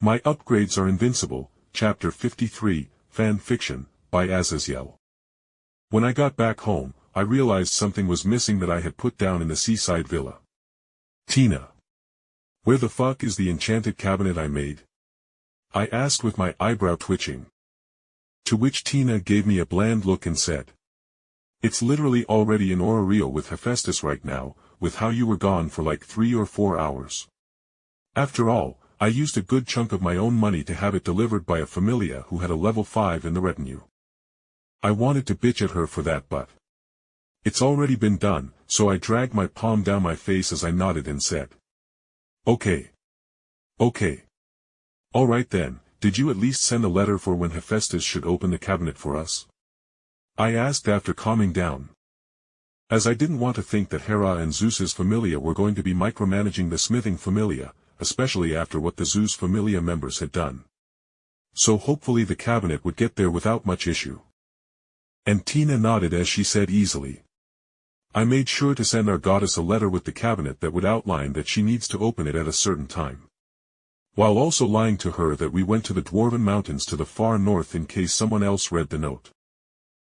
My upgrades are Invincible, Chapter 53, Fan Fiction, by Azazyel. When I got back home, I realized something was missing that I had put down in the seaside villa. Tina. Where the fuck is the enchanted cabinet I made? I asked with my eyebrow twitching. To which Tina gave me a bland look and said, "It's literally already in Orario with Hephaestus right now, with how you were gone for like 3 or 4 hours. After all, I used a good chunk of my own money to have it delivered by a Familia who had a level 5 in the retinue." I wanted to bitch at her for that, but it's already been done, so I dragged my palm down my face as I nodded and said, Okay. Alright then, did you at least send a letter for when Hephaestus should open the cabinet for us? I asked after calming down. As I didn't want to think that Hera and Zeus's Familia were going to be micromanaging the smithing Familia, especially after what the Zeus Familia members had done. So hopefully the cabinet would get there without much issue. And Tina nodded as she said easily, I made sure to send our goddess a letter with the cabinet that would outline that she needs to open it at a certain time. While also lying to her that we went to the Dwarven Mountains to the far north in case someone else read the note.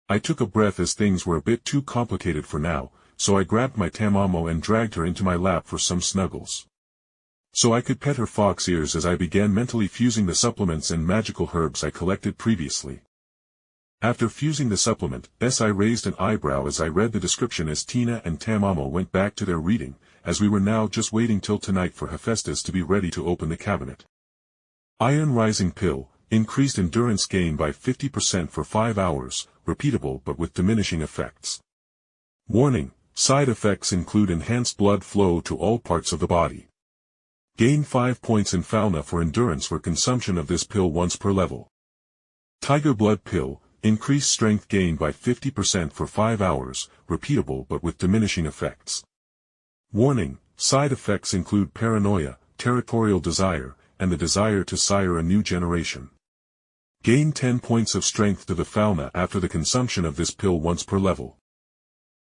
I took a breath as things were a bit too complicated for now, so I grabbed my Tamamo and dragged her into my lap for some snuggles. So I could pet her fox ears as I began mentally fusing the supplements and magical herbs I collected previously. After fusing the supplement, I raised an eyebrow as I read the description as Tina and Tamamo went back to their reading, as we were now just waiting till tonight for Hephaestus to be ready to open the cabinet. Iron Rising Pill, increased endurance gain by 50% for 5 hours, repeatable but with diminishing effects. Warning, side effects include enhanced blood flow to all parts of the body. Gain 5 points in fauna for endurance for consumption of this pill once per level. Tiger Blood Pill, increased strength gain by 50% for 5 hours, repeatable but with diminishing effects. Warning, side effects include paranoia, territorial desire, and the desire to sire a new generation. Gain 10 points of strength to the fauna after the consumption of this pill once per level.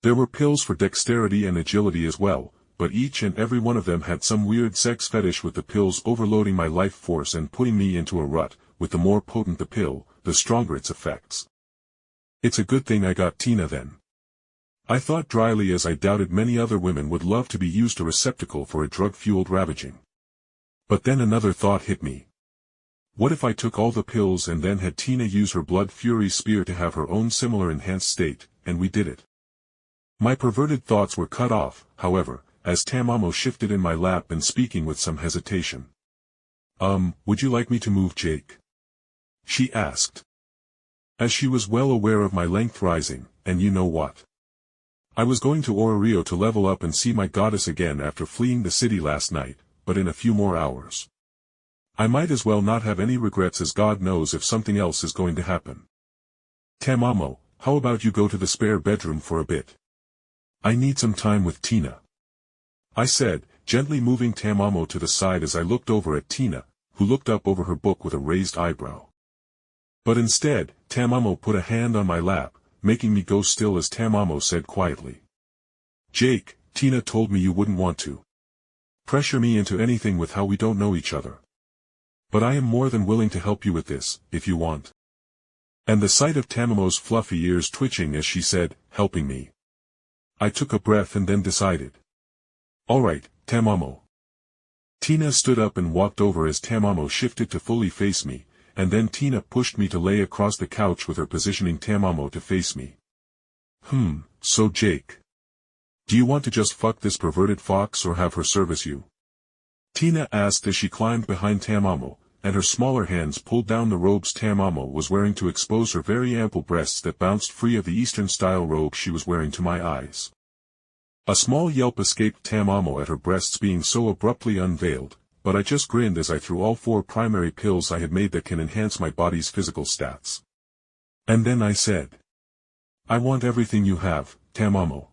There were pills for dexterity and agility as well, but each and every one of them had some weird sex fetish with the pills overloading my life force and putting me into a rut. With the more potent the pill, the stronger its effects. It's a good thing I got Tina then. I thought dryly as I doubted many other women would love to be used a receptacle for a drug-fueled ravaging. But then another thought hit me. What if I took all the pills and then had Tina use her blood fury spear to have her own similar enhanced state, and we did it? My perverted thoughts were cut off, however, as Tamamo shifted in my lap and speaking with some hesitation. Would you like me to move Jake? She asked. As she was well aware of my length rising, and you know what? I was going to Orario to level up and see my goddess again after fleeing the city last night, but in a few more hours. I might as well not have any regrets as God knows if something else is going to happen. Tamamo, how about you go to the spare bedroom for a bit? I need some time with Tina. I said, gently moving Tamamo to the side as I looked over at Tina, who looked up over her book with a raised eyebrow. But instead, Tamamo put a hand on my lap, making me go still as Tamamo said quietly. Jake, Tina told me you wouldn't want to pressure me into anything with how we don't know each other. But I am more than willing to help you with this, if you want. And the sight of Tamamo's fluffy ears twitching as she said, helping me. I took a breath and then decided. Alright, Tamamo. Tina stood up and walked over as Tamamo shifted to fully face me, and then Tina pushed me to lay across the couch with her positioning Tamamo to face me. So Jake. Do you want to just fuck this perverted fox or have her service you? Tina asked as she climbed behind Tamamo, and her smaller hands pulled down the robes Tamamo was wearing to expose her very ample breasts that bounced free of the Eastern-style robe she was wearing to my eyes. A small yelp escaped Tamamo at her breasts being so abruptly unveiled, but I just grinned as I threw all 4 primary pills I had made that can enhance my body's physical stats. And then I said, I want everything you have, Tamamo.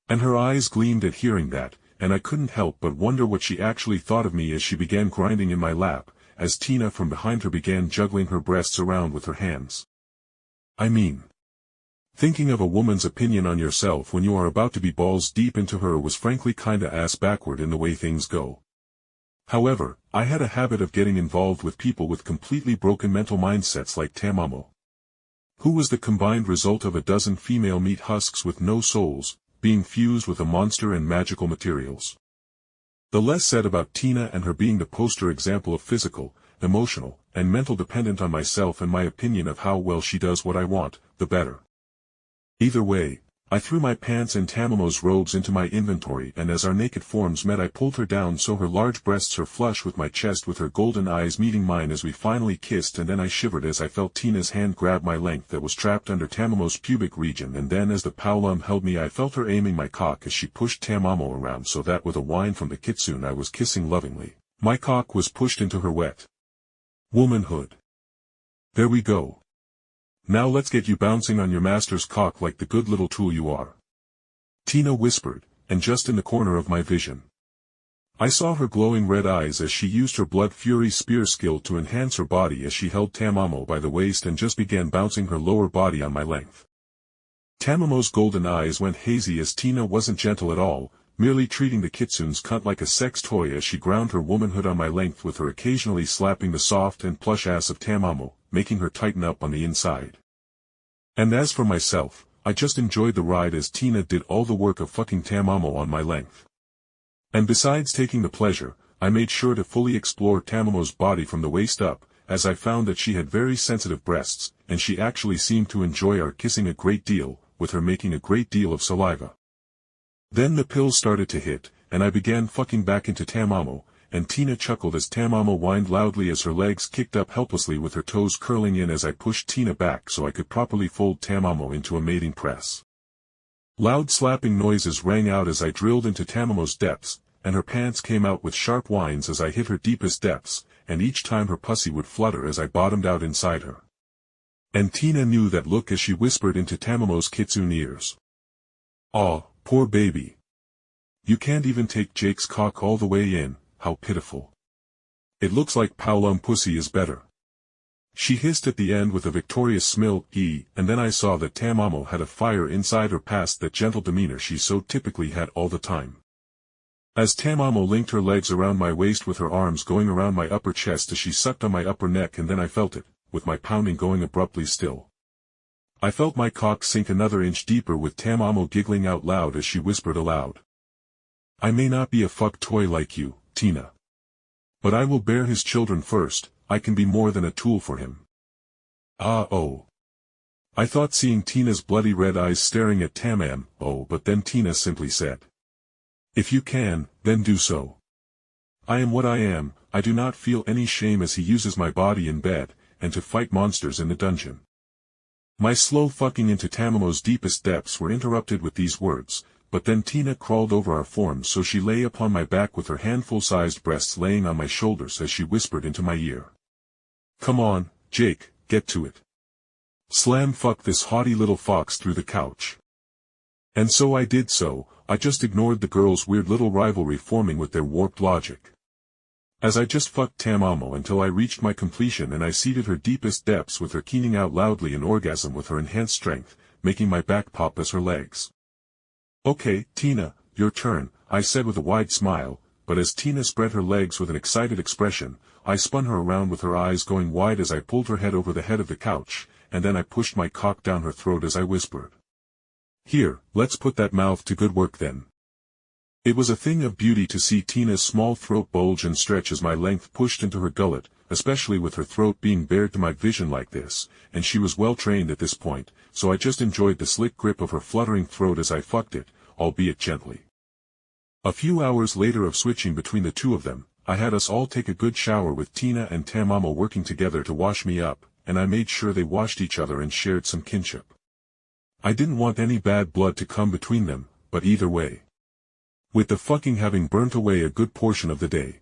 And her eyes gleamed at hearing that, and I couldn't help but wonder what she actually thought of me as she began grinding in my lap, as Tina from behind her began juggling her breasts around with her hands. I mean, thinking of a woman's opinion on yourself when you are about to be balls deep into her was frankly kinda ass backward in the way things go. However, I had a habit of getting involved with people with completely broken mental mindsets like Tamamo, who was the combined result of a dozen female meat husks with no souls, being fused with a monster and magical materials. The less said about Tina and her being the poster example of physical, emotional, and mental dependent on myself and my opinion of how well she does what I want, the better. Either way, I threw my pants and Tamamo's robes into my inventory, and as our naked forms met I pulled her down so her large breasts are flush with my chest, with her golden eyes meeting mine as we finally kissed, and then I shivered as I felt Tina's hand grab my length that was trapped under Tamamo's pubic region, and then as the Paolum held me I felt her aiming my cock as she pushed Tamamo around so that with a whine from the kitsune I was kissing lovingly, my cock was pushed into her wet womanhood. There we go. Now let's get you bouncing on your master's cock like the good little tool you are. Tina whispered, and just in the corner of my vision, I saw her glowing red eyes as she used her blood fury spear skill to enhance her body as she held Tamamo by the waist and just began bouncing her lower body on my length. Tamamo's golden eyes went hazy as Tina wasn't gentle at all, merely treating the kitsune's cunt like a sex toy as she ground her womanhood on my length, with her occasionally slapping the soft and plush ass of Tamamo, making her tighten up on the inside. And as for myself, I just enjoyed the ride as Tina did all the work of fucking Tamamo on my length. And besides taking the pleasure, I made sure to fully explore Tamamo's body from the waist up, as I found that she had very sensitive breasts, and she actually seemed to enjoy our kissing a great deal, with her making a great deal of saliva. Then the pills started to hit, and I began fucking back into Tamamo, and Tina chuckled as Tamamo whined loudly as her legs kicked up helplessly with her toes curling in as I pushed Tina back so I could properly fold Tamamo into a mating press. Loud slapping noises rang out as I drilled into Tamamo's depths, and her pants came out with sharp whines as I hit her deepest depths, and each time her pussy would flutter as I bottomed out inside her. And Tina knew that look as she whispered into Tamamo's kitsune ears. "Aw, poor baby. You can't even take Jake's cock all the way in. How pitiful. It looks like Paolum pussy is better." She hissed at the end with a victorious smile, and then I saw that Tamamo had a fire inside her past that gentle demeanor she so typically had all the time. As Tamamo linked her legs around my waist with her arms going around my upper chest as she sucked on my upper neck, and then I felt it, with my pounding going abruptly still. I felt my cock sink another inch deeper with Tamamo giggling out loud as she whispered aloud. "I may not be a fuck toy like you, Tina. But I will bear his children first. I can be more than a tool for him." Oh. I thought, seeing Tina's bloody red eyes staring at Tamamo, but then Tina simply said, "If you can, then do so. I am what I am. I do not feel any shame as he uses my body in bed, and to fight monsters in the dungeon." My slow fucking into Tamamo's deepest depths were interrupted with these words, but then Tina crawled over our forms so she lay upon my back with her handful-sized breasts laying on my shoulders as she whispered into my ear, "Come on, Jake, get to it. Slam fuck this haughty little fox through the couch." And so I did so. I just ignored the girls' weird little rivalry forming with their warped logic. As I just fucked Tamamo until I reached my completion, and I seeded her deepest depths with her keening out loudly in orgasm with her enhanced strength, making my back pop as her legs. "Okay, Tina, your turn," I said with a wide smile, but as Tina spread her legs with an excited expression, I spun her around with her eyes going wide as I pulled her head over the head of the couch, and then I pushed my cock down her throat as I whispered, "Here, let's put that mouth to good work then." It was a thing of beauty to see Tina's small throat bulge and stretch as my length pushed into her gullet, especially with her throat being bared to my vision like this, and she was well trained at this point, so I just enjoyed the slick grip of her fluttering throat as I fucked it, albeit gently. A few hours later of switching between the two of them, I had us all take a good shower with Tina and Tamamo working together to wash me up, and I made sure they washed each other and shared some kinship. I didn't want any bad blood to come between them, but either way, with the fucking having burnt away a good portion of the day,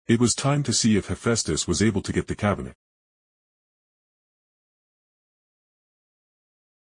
it was time to see if Hephaestus was able to get the cabinet.